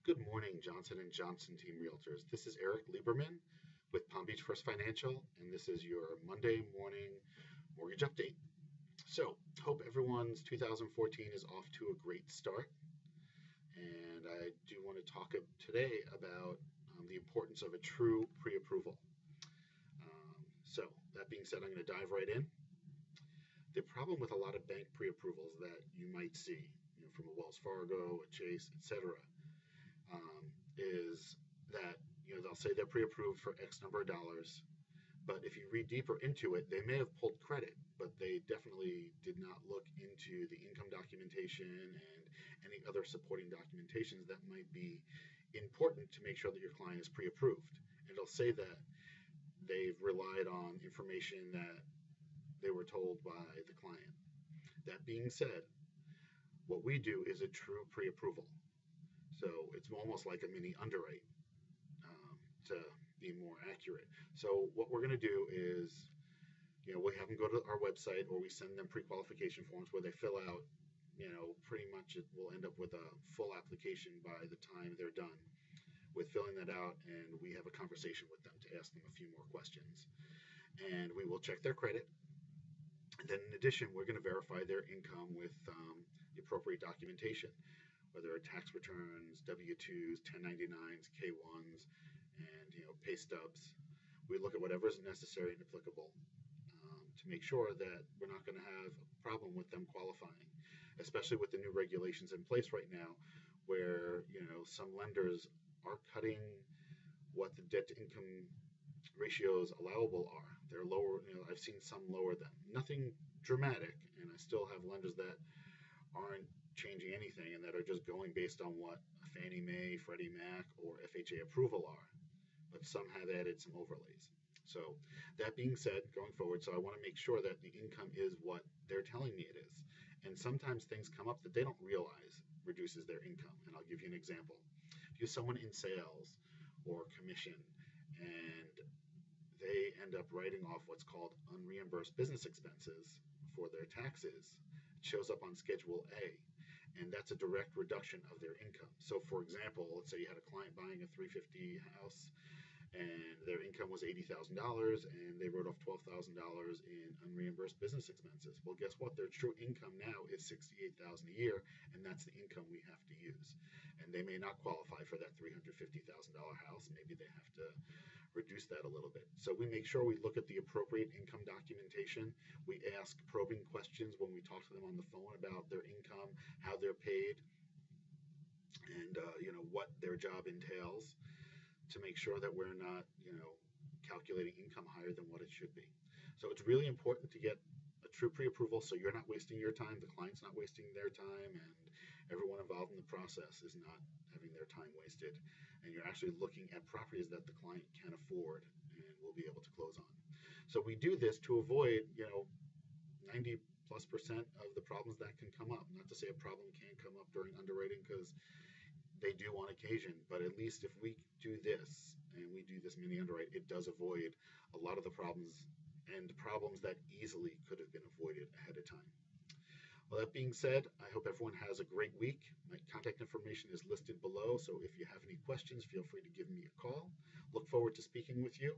Good morning, Johnson & Johnson Team Realtors. This is Eric Lieberman with Palm Beach First Financial, and this is your Monday morning mortgage update. So, hope everyone's 2014 is off to a great start. And I do want to talk today about the importance of a true pre-approval. So, that being said, I'm going to dive right in. The problem with a lot of bank pre-approvals that you might see, from a Wells Fargo, a Chase, etc., is that they'll say they're pre-approved for X number of dollars, but if you read deeper into it, they may have pulled credit, but they definitely did not look into the income documentation and any other supporting documentations that might be important to make sure that your client is pre-approved. And it'll say that they've relied on information that they were told by the client. That being said, what we do is a true pre-approval. So it's almost like a mini underwrite, to be more accurate. So what we're going to do is, we have them go to our website, or we send them pre-qualification forms where they fill out, pretty much it will end up with a full application by the time they're done with filling that out, and we have a conversation with them to ask them a few more questions. And we will check their credit. And then in addition, we're going to verify their income with the appropriate documentation, whether tax returns, W-2s, 1099s, K-1s, and pay stubs. We look at whatever is necessary and applicable to make sure that we're not going to have a problem with them qualifying, especially with the new regulations in place right now, where some lenders are cutting what the debt to income ratios allowable are. They're lower. I've seen some lower than nothing dramatic, and I still have lenders that aren't changing anything and that are just going based on what Fannie Mae, Freddie Mac, or FHA approval are. But some have added some overlays. So that being said, going forward, so I want to make sure that the income is what they're telling me it is. And sometimes things come up that they don't realize reduces their income. And I'll give you an example. If you have someone in sales or commission and they end up writing off what's called unreimbursed business expenses for their taxes, it shows up on Schedule A, and that's a direct reduction of their income. So for example, let's say you had a client buying a 350 house and their income was $80,000 and they wrote off $12,000 in unreimbursed business expenses. Well, guess what? Their true income now is $68,000 a year, and that's the income we have to use. And they may not qualify for that $350,000 house. Maybe they have to reduce that a little bit. So we make sure we look at the appropriate income documentation. We ask probing questions when we talk to them on the phone about their income, how they're paid, and what their job entails, to make sure that we're not, calculating income higher than what it should be. So it's really important to get a true pre-approval so you're not wasting your time, the client's not wasting their time, and everyone involved in the process is not having their time wasted. And you're actually looking at properties that the client can afford and will be able to close on. So we do this to avoid, 90+% of the problems that can come up. Not to say a problem can't come up during underwriting, because they do on occasion, but at least if we do this and we do this mini underwrite, it does avoid a lot of the problems, and problems that easily could have been avoided ahead of time. Well, that being said, I hope everyone has a great week. My contact information is listed below, so if you have any questions, feel free to give me a call. Look forward to speaking with you.